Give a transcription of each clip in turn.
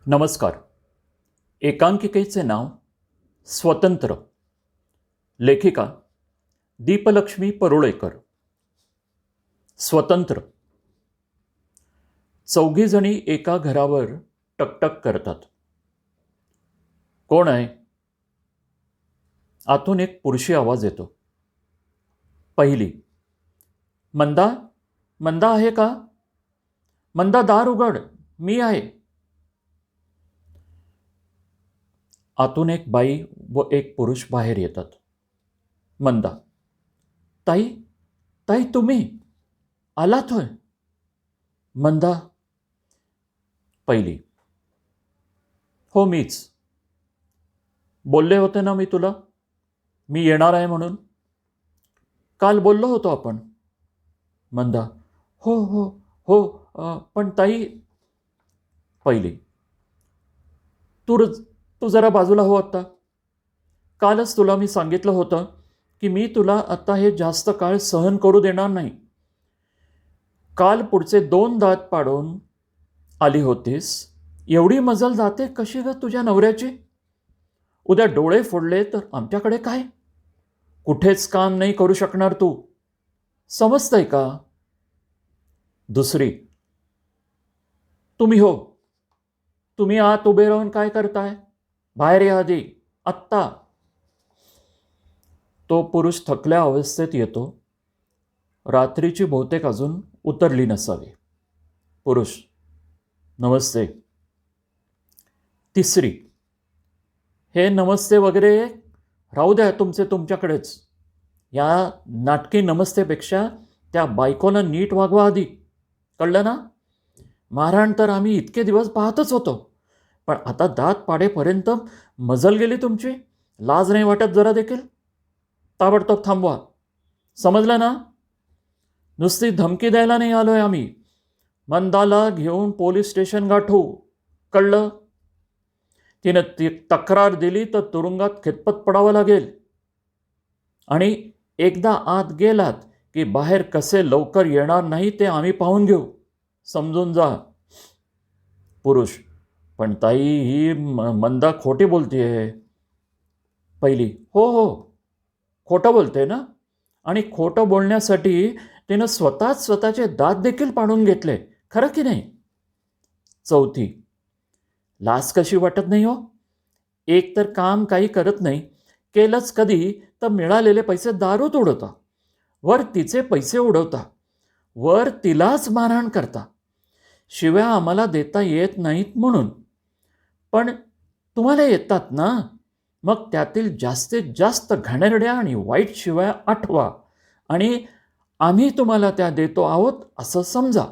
नमस्कार. एकांकिकेचे नाव स्वतंत्र. लेखिका दीपलक्ष्मी परुळेकर. स्वतंत्र. चौघीजणी एका घरावर टकटक करतात. कोण आहे? आतून एक पुरुषी आवाज येतो. पहिली. मंदा, मंदा आहे का? मंदा, दार उघड, मी आहे. आतून एक बाई व एक पुरुष बाहेर येतात. मंदा. ताई, ताई तुम्ही आलात होय? मंदा. पहिली. हो मीच. बोलले होते ना मी तुला, मी येणार आहे म्हणून. काल बोललो होतो आपण. मंदा. हो हो हो, पण ताई. पहिली. तू तू जरा बाजूला हो आत्ता. कालच तुला मी सांगितलं होतं की मी तुला आता हे जास्त काळ सहन करू देणार नाही. काल पुढचे 2 दात पाडून आली होतीस. एवढी मजल जाते कशी ग तुझ्या नवऱ्याची? उद्या डोळे फोडले तर आमच्याकडे काय? कुठेच काम नाही करू शकणार तू. समजतंय का? दुसरी. तुम्ही हो, तुम्ही आत उभे राहून काय करताय? बाहेर या आधी, आत्ता. तो पुरुष थकल्या अवस्थेत येतो. रात्रीची बहुतेक अजून उतरली नसावी. पुरुष. नमस्ते. तिसरी. हे नमस्ते वगैरे राहू द्या तुमचे तुमच्याकडेच. या नाटकी नमस्तेपेक्षा त्या बायकोला नीट वागवा आधी. कळलं ना? मारहाण तर आम्ही इतके दिवस पाहतच होतो, पण आता दात पाडेपर्यंत मजल गेली तुमची. लाज नाही वाटत जरा देखील? ताबडतोब थांबवा. समजलं ना? नुसती धमकी द्यायला नाही आलोय आम्ही. मंदाला घेऊन पोलीस स्टेशन गाठू. कळलं? तिनं तक्रार दिली तर तुरुंगात खितपत पडावं लागेल. आणि एकदा आत गेलात की बाहेर कसे लवकर येणार नाही ते आम्ही पाहून घेऊ. समजून जा. पुरुष. पण ताई, ही मंदा खोटी बोलतेय. पहिली. हो हो, खोटं बोलते ना. आणि खोटं बोलण्यासाठी तिनं स्वतःच स्वतःचे दात देखील पाडून घेतले. खरं की नाही? चौथी. लाज कशी वाटत नाही हो? एक तर काम काही करत नाही, केलंच कधी तर मिळालेले पैसे दारूत उडवता, वर तिचे पैसे उडवता, वर तिलाच मारहाण करता. शिव्या आम्हाला देता येत नाहीत म्हणून. पण तुम्हाला येतात ना, मग त्यातील जास्तीत जास्त घाणेरड्या आणि वाईट शिव्या आठवा आणि आम्ही तुम्हाला त्या देतो आहोत असं समजा.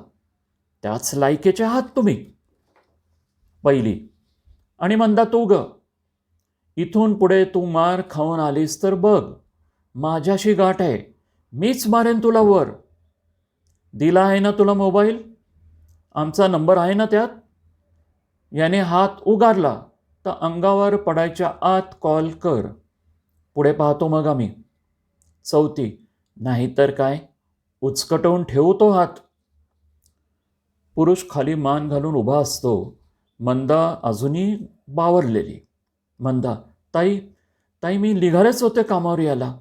त्याच लायकीचे आहात तुम्ही. पहिली. आणि मंदा तू ग, इथून पुढे तू मार खाऊन आलीस तर बघ, माझ्याशी गाठ आहे. मीच मारेन तुला वर. दिला आहे ना तुला मोबाईल? आमचा नंबर आहे ना त्यात? याने हात उगारला तर अंगावर पडायच्या आत कॉल कर. पुढे पाहतो मग आम्ही. चौथी. नाहीतर काय, उचकटवून ठेवतो हात. पुरुष खाली मान घालून उभा असतो. मंदा अजूनही बावरलेली. मंदा. ताई, ताई मी निघालेच होते कामावर यायला.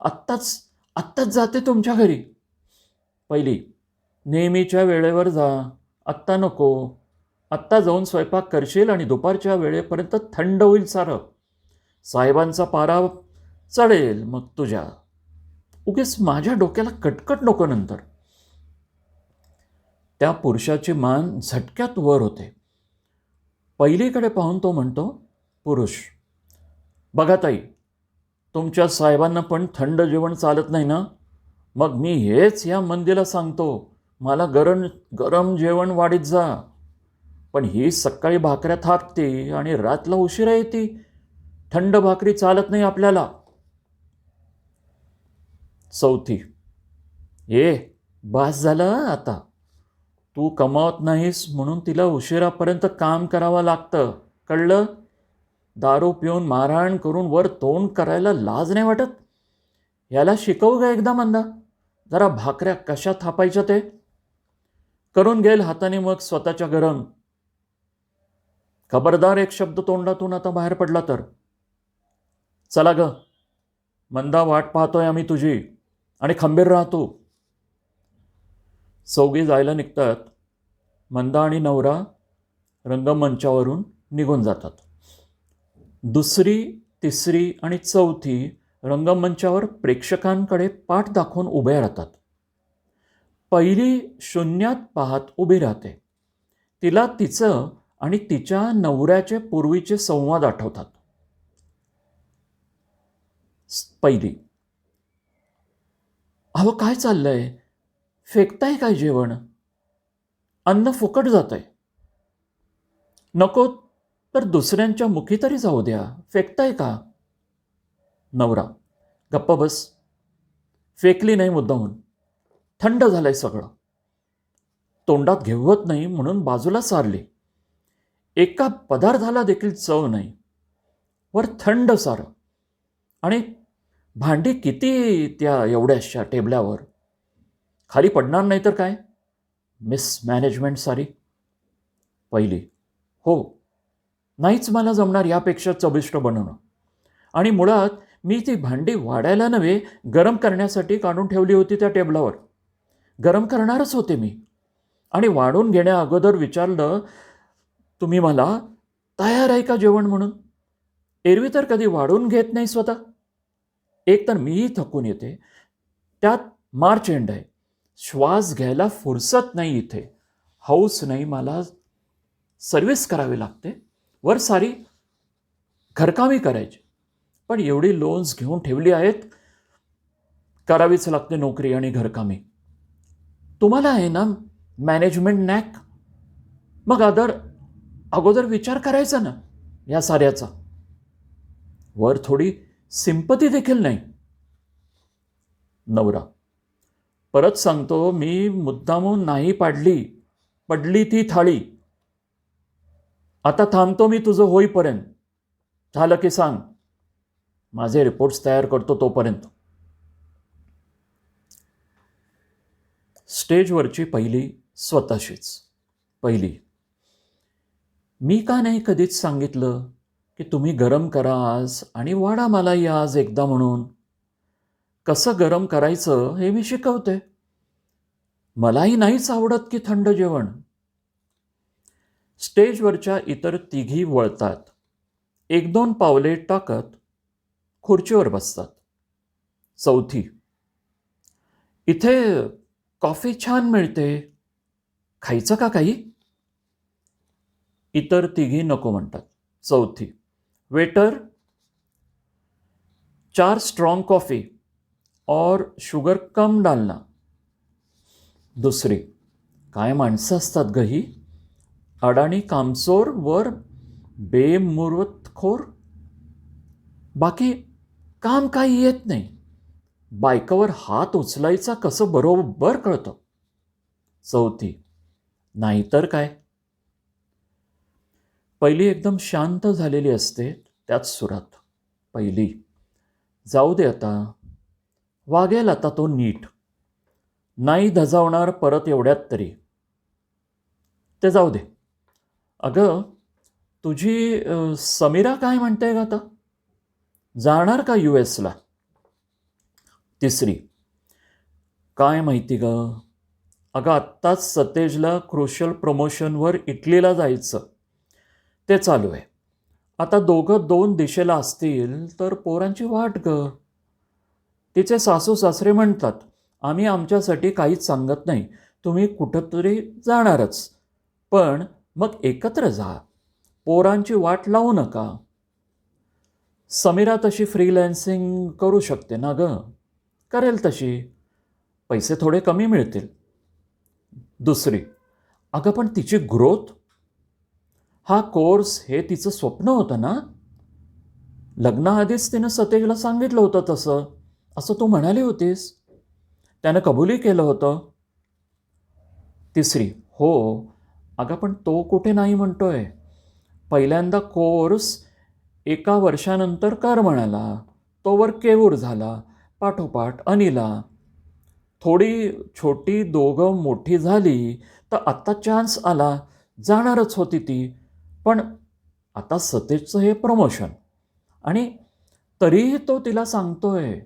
आत्ताच जाते तुमच्या घरी. पहिली. नेहमीच्या वेळेवर जा. आत्ता नको. आत्ता जाऊन स्वयंपाक करशील आणि दुपारच्या वेळेपर्यंत थंड होईल सारं. साहेबांचा पारा चढेल मग तुझ्या. उगीच माझ्या डोक्याला कटकट नको नंतर. त्या पुरुषाची मान झटक्यात वर होते. पहिलीकडे पाहून तो म्हणतो. पुरुष. बघा ताई, तुमच्या साहेबांना पण थंड जेवण चालत नाही ना. मग मी हेच या मंदीला सांगतो, मला गरम गरम जेवण वाढीत जा. पण ही सकाळी भाकऱ्या थापते आणि रातला उशिरा येते. थंड भाकरी चालत नाही आपल्याला. चौथी. बास झालं आता. तू कमावत नाहीस म्हणून तिला उशिरापर्यंत काम करावं लागतं. कळलं? दारू पिऊन मारहाण करून वर तोंड करायला लाज नाही वाटत? याला शिकवू का एकदा मंदा? जरा भाकऱ्या कशा थापायच्या ते करून घेईल हाताने मग स्वतःच्या गरम. खबरदार एक शब्द तोंडातून आता बाहेर पडला तर. चला ग मंदा, वाट पाहतोय आम्ही तुझी, आणि खंबीर राहतो. चौघी जायला निघतात. मंदा आणि नवरा रंगमंचावरून निघून जातात. दुसरी, तिसरी आणि चौथी रंगमंचावर प्रेक्षकांकडे पाठ दाखवून उभे राहतात. पहिली शून्यात पाहत उभी राहते. तिला तिचं आणि तिच्या नवऱ्याचे पूर्वीचे संवाद आठवतात. पहिली: अहो काय चाललंय, फेकताय काय जेवण, अन्न फुकट जातंय. नको तर दुसऱ्यांच्या मुखी तरी जाऊ द्या, फेकताय का. नवरा: गप्प बस, फेकली नाही मुद्दामून, थंड झालंय सगळं, तोंडात घेवत नाही म्हणून बाजूला सारली, एका पदार्थाला देखील चव नाही, वर थंड सारं, आणि भांडी किती त्या एवढ्याशा टेबलावर, खाली पडणार नाही तर काय, मिसमॅनेजमेंट सारी. पहिली: हो, नाहीच मला जमणार यापेक्षा चविष्ट बनवणं, आणि मुळात मी ती भांडी वाढायला नव्हे गरम करण्यासाठी काढून ठेवली होती त्या टेबलावर. गरम करणारच होते मी, आणि वाढून घेण्या अगोदर विचारलं, तुम्ही मला तयार आहे का जेवण म्हणून. एरवी तर कधी वाढून घेत नाही स्वतः. एक तर मीही थकून येते, त्यात मार्च एंड आहे, श्वास घ्यायला फुरसत नाही इथे, हौस नाही, मला सर्व्हिस करावी लागते, वर सारी घरकामी करायची. पण एवढी लोन्स घेऊन ठेवली आहेत, करावीच लागते नोकरी आणि घरकामी. तुम्हाला आहे ना मॅनेजमेंट नॅक, मग अगोदर विचार करायचा ना या साऱ्याचा. वर थोडी सिंपती देखील नाही. नवरा: परत सांगतो, मी मुद्दामून नाही पडली ती थाळी. आता थांबतो मी तुझं होईपर्यंत, झालं की सांग, माझे रिपोर्ट्स तयार करतो तोपर्यंत. स्टेजवरची पहिली स्वतःशीच. पहिली: मी का नाही कधीच सांगितलं की तुम्ही गरम करा आज आणि वाढा मलाही आज एकदा म्हणून. कसं गरम करायचं हे मी शिकवते. मलाही नाहीच आवडत की थंड जेवण. स्टेजवरच्या इतर तिघी वळतात. एक दोन पावले टाकत खुर्चीवर बसतात. चौथी: इथे कॉफी छान मिळते, खायचं का काही. इतर तिघी नको म्हणतात. चौथी: वेटर, 4 स्ट्रॉंग कॉफी और शुगर कम डालना. दुसरी: काय माणसं असतात ग ही, अडाणी कामचोर वर बेमुरतखोर, बाकी काम काही येत नाही, बायकावर हात उचलायचा कसं बरोबर कळतं. चौथी: नाहीतर काय. पहिली एकदम शांत झालेली असते, त्याच सुरात. पहिली: जाऊ दे आता, वागेल आता तो नीट, नाही धजावणार परत एवढ्यात तरी. ते जाऊ दे. अगं तुझी समीरा काय म्हणते का आता, जाणार का US ला. तिसरी: काय माहिती ग, अगं आत्ताच सतेजला क्रुशल प्रमोशनवर इटलीला जायचं, ते चालू आहे. आता दोघं 2 दिशेला असतील तर पोरांची वाट ग. तिचे सासू सासरे म्हणतात, आम्ही आमच्यासाठी काहीच सांगत नाही, तुम्ही कुठंतरी जाणारच, पण मग एकत्र जा, पोरांची वाट लावू नका. समीरा तशी फ्रीलॅन्सिंग करू शकते ना ग, करेल तशी, पैसे थोडे कमी मिळतील. दुसरी: अगं पण तिची ग्रोथ, हा कोर्स हे तिचं स्वप्न होतं ना, लग्नाआधीच तिनं सतेजला सांगितलं होतं तसं, असं तू म्हणाली होतीस, त्यानं कबूलही केलं होतं. तिसरी: हो अगं पण तो कुठे नाही म्हणतोय, पहिल्यांदा कोर्स 1 वर्षानंतर कर म्हणाला, तोवर केवूर झाला, पाठोपाठ अनिला, थोडी छोटी दोघं मोठी झाली तर आत्ता चान्स आला, जाणारच होती ती, पण आता सतेजचं हे प्रमोशन, आणि तरीही तो तिला सांगतोय,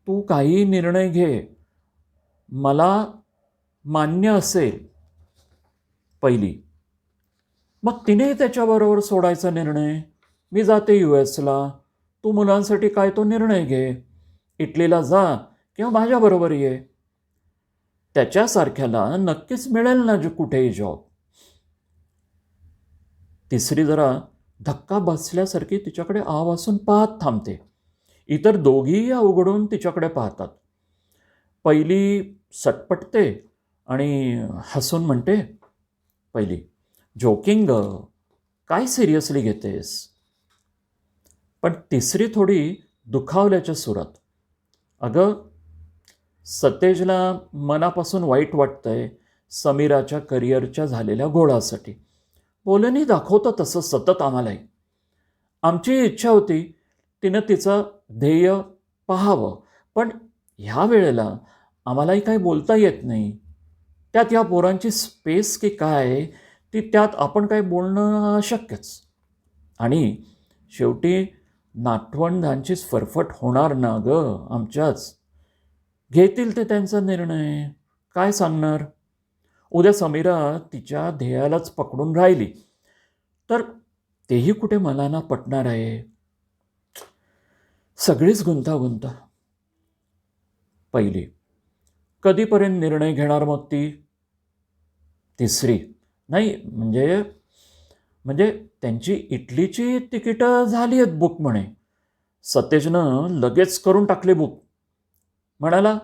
तू काही निर्णय घे, मला मान्य असेल. पहिली. मग तिने त्याच्याबरोबर सोडायचा निर्णय, मी जाते US ला, तू मुलांसाठी काय तो निर्णय घे, इटलीला जा किंवा माझ्याबरोबर ये. त्याच्यासारख्याला नक्कीच मिळेल ना कुठेही जॉब. तिसरी जरा धक्का बसल्यासारखी तिच्याकडे आवासून पाहत थांबते. इतर दोघीही अवघडून तिच्याकडे पाहतात. पहिली सटपटते आणि हसून म्हणते, पहिली, जोकिंग ग, काय सिरियसली घेतेस? पण तिसरी थोडी दुखावल्याच्या सुरात, अगं सतेजला मनापासून वाईट वाटतंय समीराच्या करिअरच्या झालेल्या घोळासाठी. बोलणी दाखवतं तसं सतत आम्हालाही. आमची इच्छा होती तिनं तिचं ध्येय पाहावं, पण ह्या वेळेला आम्हालाही काही बोलता येत नाही. त्यात या पोरांची स्पेस की काय ती, त्यात आपण काही बोलणं अशक्यच. आणि शेवटी नातवंडांचीच फरफट होणार ना गं आमच्याच. घेतील ते त्यांचा निर्णय, काय सांगणार. उद्या समीरा तिच्या ध्येयालाच पकडून राहिली तर तेही कुठे मला ना पटणार आहे. सगळीच गुंतागुंत. पहिली, कधीपर्यंत निर्णय घेणार मग ती? तिसरी, नाही म्हणजे म्हणजे त्यांची इटलीची तिकीटं झाली आहेत बुक म्हणे. सतेजनं लगेच करून टाकले बुक. म्हणाला,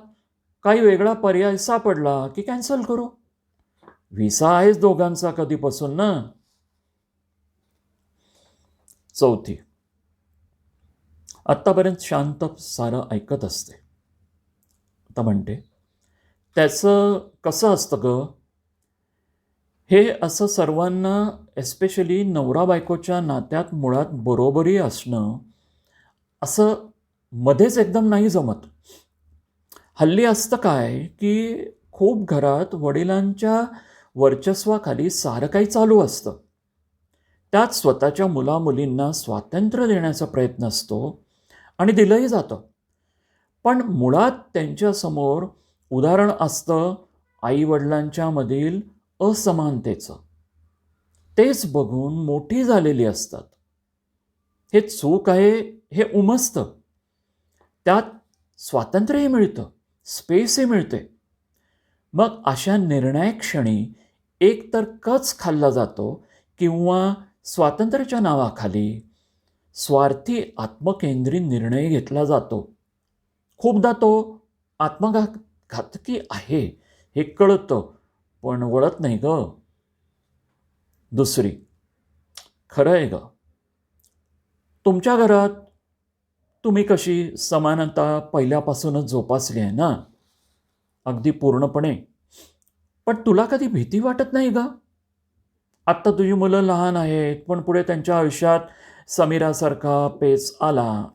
काही वेगळा पर्याय सापडला की कॅन्सल करू. व्हिसा आहेच दोघांचा कधीपासून ना. चौथी, आत्तापर्यंत शांत सारं ऐकत असते. आता म्हणते, त्याचं कसं असतं ग, हे असं सर्वांना एस्पेशली नवरा बायकोच्या नात्यात मुळात बरोबरी असणं असं मध्येच एकदम नाही जमत. हल्ली असतं काय की खूप घरात वडिलांच्या वर्चस्वाखाली सारं काही चालू असतं. त्यात स्वतःच्या मुलामुलींना स्वातंत्र्य देण्याचा प्रयत्न असतो आणि दिलंही जातं. पण मुळात त्यांच्यासमोर उदाहरण असतं आईवडिलांच्या मधील असमानतेचं. तेच बघून मोठी झालेली असतात. हे चूक आहे हे उमजतं. त्यात स्वातंत्र्यही मिळतं, स्पेसही मिळते. मग अशा निर्णायक क्षणी एकतर कच खाल्ला जातो किंवा स्वातंत्र्याच्या नावाखाली स्वार्थी आत्मकेंद्री निर्णय घेतला जातो. खूपदा तो आत्मघातकी आहे हे कळतं, पण वळत नाही ग. दुसरी, खरं आहे ग, तुमच्या घरात तुम्ही कशी समानता पहिल्यापासूनच जोपासली आहे ना, अगदी पूर्णपणे. पण तुला कधी भीती वाटत नाही ग? आत्ता तुझी मुलं लहान आहेत, पण पुढे त्यांच्या आयुष्यात समीरासारखा पेच आला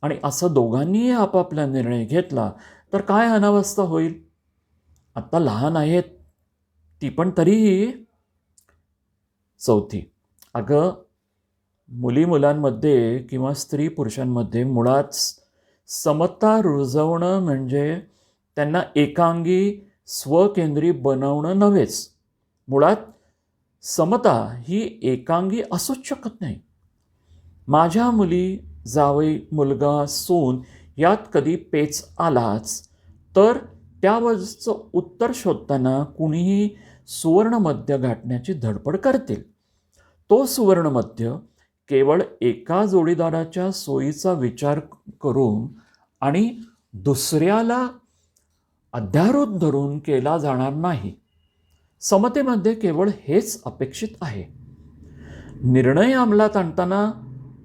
आणि असं दोघांनीही आपापला निर्णय घेतला तर काय अनावस्था होईल. आत्ता लहान आहेत ती पण तरीही. चौथी, अगं मुली मुलांमध्ये किंवा स्त्री पुरुषांमध्ये मुळात समता रुजवणं म्हणजे त्यांना एकांगी स्वकेंद्री बनवणं नव्हेच. मुळात समता ही एकांगी असूच शकत नाही. माझ्या मुली, जावई, मुलगा, सून यात कधी पेच आलाच तर त्यावरचं उत्तर शोधताना कुणीही सुवर्णमध्य गाठण्याची धडपड करतील. तो सुवर्णमध्य केवळ एका जोडीदाराच्या सोयीचा विचार करून आणि दुसऱ्याला अध्यारोत धरून केला जाणार नाही. समतेमध्ये केवळ हेच अपेक्षित आहे. निर्णय अंमलात आणताना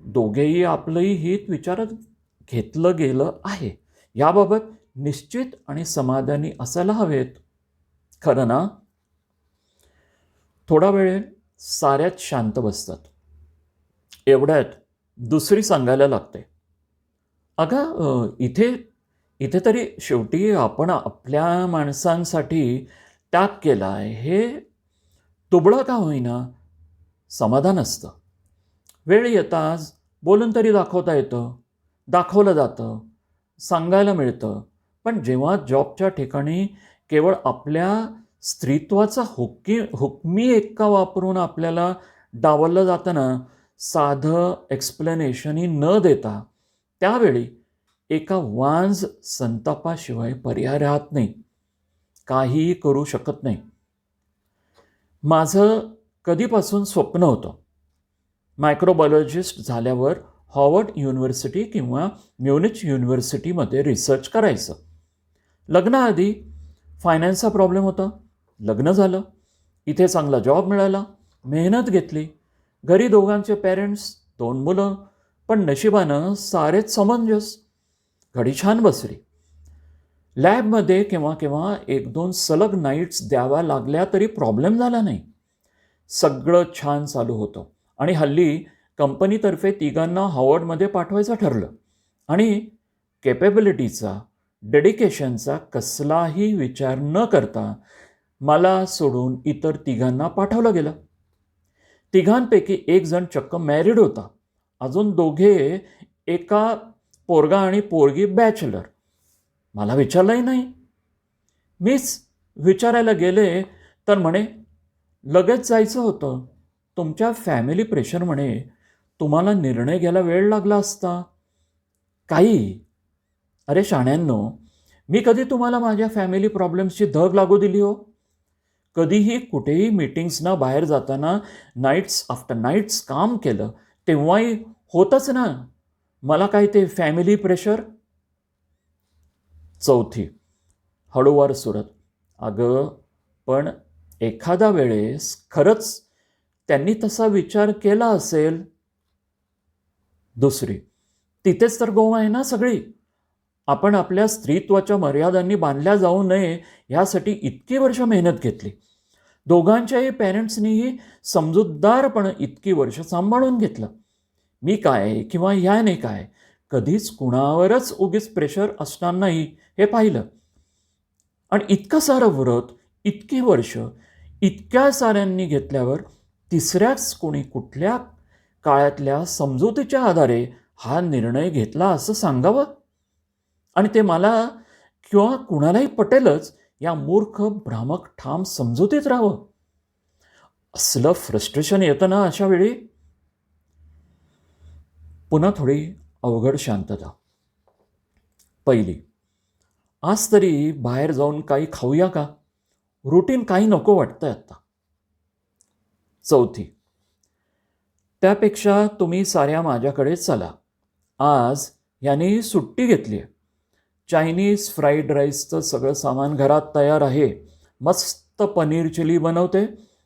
दोघेही आपलंही हित विचारात घेतलं गेलं आहे याबाबत निश्चित आणि समाधानी असायला हवेत. खरं ना? थोडा वेळ साऱ्यात शांत बसतात. एवढ्यात दुसरी सांगायला लागते, अगं इथे तरी शेवटी आपण आपल्या माणसांसाठी त्याग केलाय हे तुबळं का होईना समाधान असतं. वेळ येताच बोलून तरी दाखवता येतं, दाखवलं जातं, सांगायला मिळतं. पण जेव्हा जॉबच्या ठिकाणी केवळ आपल्या स्त्रीत्वाचा हुकमी एक्का वापरून आपल्याला डावललं जातं ना, साधं एक्सप्लेनेशनही न देता, त्यावेळी एका वांज संतापाशिवाय पर्याय राहत नाही. काहीही करू शकत नाही. माझं कधीपासून स्वप्न होतं, मायक्रोबायोलॉजिस्ट झाल्यावर हॉवर्ड युनिव्हर्सिटी किंवा म्युनिच युनिव्हर्सिटीमध्ये रिसर्च करायचं. लग्नाआधी फायनान्सचा प्रॉब्लेम होता, लग्न झालं, इथे चांगला जॉब मिळाला, मेहनत घेतली, घरी दोघांचे पेरेंट्स, 2 मुलं, पण नशिबानं सारेच समंजस, घडी छान बसली. लॅबमध्ये केव्हा केव्हा 1-2 सलग नाईट्स द्याव्या लागल्या तरी प्रॉब्लेम झाला नाही. सगळं छान चालू होतं आणि हल्ली कंपनीतर्फे तिघांना हॉवर्डमध्ये पाठवायचं ठरलं आणि कॅपेबिलिटीचा, डेडिकेशनचा कसलाही विचार न करता मला सोडून इतर तिघांना पाठवलं गेलं. तिघांपैकी एक जण चक्क मॅरिड होता. अजून दोघे, एका पोरगा आणि पोरगी बॅचलर. मला विचारलंही नाही. मीच विचारायला गेले तर म्हणे, लगेच जायचं होतं. तुमच्या फॅमिली प्रेशर म्हणे, तुम्हाला निर्णय घ्यायला वेळ लागला असता. काही. अरे शाण्यांनो, मी कधी तुम्हाला माझ्या फॅमिली प्रॉब्लेम्सची धग लागू दिली हो? कधीही कुठेही मीटिंग्सना बाहेर जाताना नाईट्स आफ्टर नाईट्स काम केलं तेव्हाही होतच ना. मला काय ते फॅमिली प्रेशर? चौथी, हळूवार सुरत. अगं, पण एखाद्या वेळेस खरंच त्यांनी तसा विचार केला असेल. दुसरी, तिथेच तर गोवा आहे ना सगळी. आपण आपल्या स्त्रीत्वाच्या मर्यादांनी बांधल्या जाऊ नये यासाठी इतकी वर्ष मेहनत घेतली. दोघांच्याही पॅरेंट्सनीही समजूतदारपणे इतकी वर्ष सांभाळून घेतलं. मी काय किंवा ह्याने काय, कधीच कुणावरच उगीच प्रेशर असणार नाही हे पाहिलं. आणि इतकं सारं व्रत, इतकी वर्ष, इतक्या साऱ्यांनी घेतल्यावर तिसऱ्याच कोणी कुठल्या काळातल्या समजुतीच्या आधारे हा निर्णय घेतला असं सांगावं? आणि ते मला किंवा कुणालाही पटेलच या मूर्ख भ्रामक ठाम समजुतीत राहावं? असलं फ्रस्ट्रेशन येतं ना अशा वेळी. पुन्हा थोडी अवघड शांतता. पहिली, आज तरी बाहेर जाऊन काही खाऊया का? रुटीन काही नको वाटतंय आता. चौथी, त्यापेक्षा तुम्ही साऱ्या माझ्याकडे चला. आज याने सुट्टी घेतली आहे. चायनीज फ्राईड राईसचं सगळं सामान घरात तयार आहे. मस्त पनीर चिली बनवते.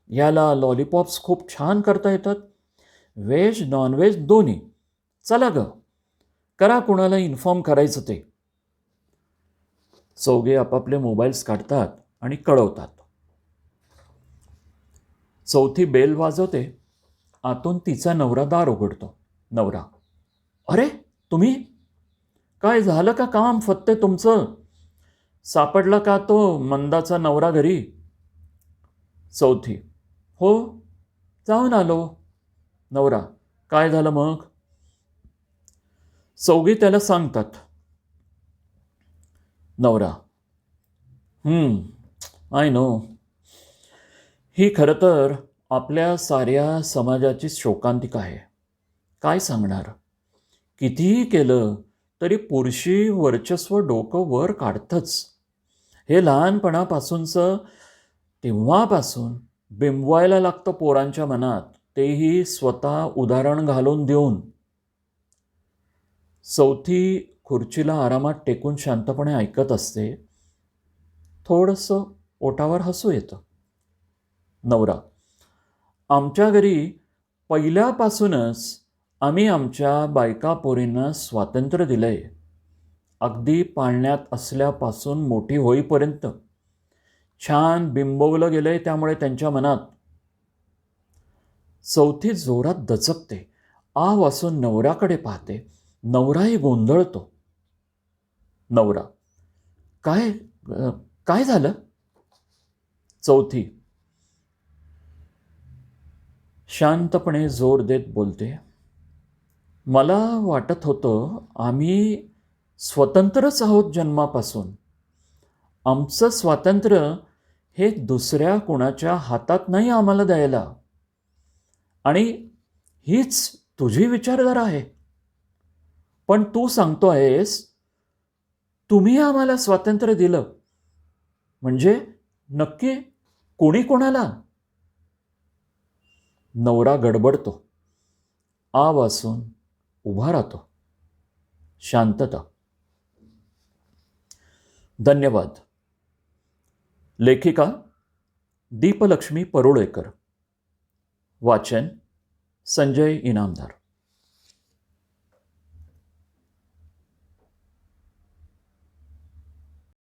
याला लॉलीपॉप्स खूप छान करता येतात. व्हेज नॉनव्हेज दोन्ही. चला ग, करा कुणाला इन्फॉर्म करायचं ते. चौघे आपापले मोबाईल्स काढतात आणि कळवतात. चौथी बेल वाजवते. आतून तिचा नवरा दार उघडतो. नवरा, अरे तुम्ही? काय झालं का काम फत्ते तुमचं? सापडला का तो मंदाचा नवरा घरी? चौथी, हो, जाऊन आलो. नवरा, काय झालं मग? चौघी त्याला सांगतात. नवरा, आय नो. ही खरं तर आपल्या साऱ्या समाजाची शोकांतिका आहे. काय सांगणार? कितीही केलं तरी पुरुषी वर्चस्व डोकं वर काढतंच. हे लहानपणापासूनचं, तेव्हापासून बिंबवायला लागतं पोरांच्या मनात, तेही स्वतः उदाहरण घालून देऊन. चौथी खुर्चीला आरामात टेकून शांतपणे ऐकत असते. थोडंसं ओठावर हसू येतं. नवरा, आमच्या घरी पहिल्यापासूनच आम्ही आमच्या बायका पोरींना स्वातंत्र्य दिलंय. अगदी पाळण्यात असल्यापासून मोठी होईपर्यंत छान बिंबवलं गेलंय त्यामुळे त्यांच्या मनात. चौथी जोरात दचकते. आ वासून नवऱ्याकडे पाहते. नवराही गोंधळतो. नवरा, काय काय झालं? चौथी शांतपणे जोर देत बोलते. मला वाटत होतं आम्ही स्वतंत्रच आहोत जन्मापासून. आमचं स्वातंत्र्य हे दुसऱ्या कुणाच्या हातात नाही आम्हाला द्यायला. आणि हीच तुझी विचारधारा आहे. पण तू सांगतो आहेस तुम्ही आम्हाला स्वातंत्र्य दिलं म्हणजे नक्की कोणी कोणाला? नवरा गडबडतो. आ वासून उभा राहतो. शांतता. धन्यवाद. लेखिका दीपलक्ष्मी परुळेकर. वाचन संजय इनामदार.